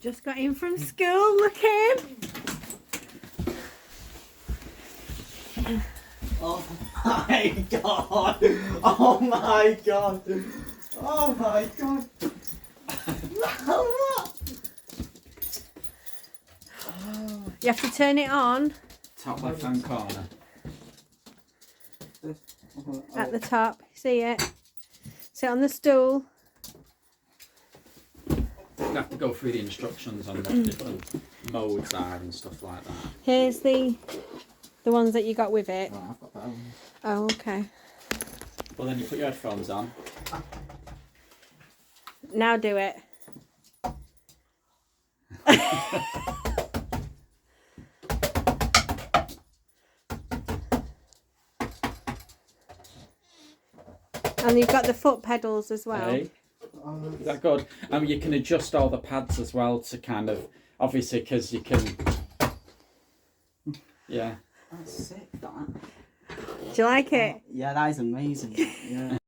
Just got in from school, look him. Oh my god! Oh my god! Oh my god! What? You have to turn it on Top left hand corner. at the top. See it? Sit on the stool. You have to go through the instructions on what different modes are and stuff like that. Here's the ones that you got with it. Oh, I've got that one. Oh, okay. Well, then you put your headphones on. Now do it. And you've got the foot pedals as well. Hey, is that good? You can adjust all the pads as well to kind of, obviously, because you can. Yeah. That's sick, that. Do you like it? Yeah, that is amazing. Yeah.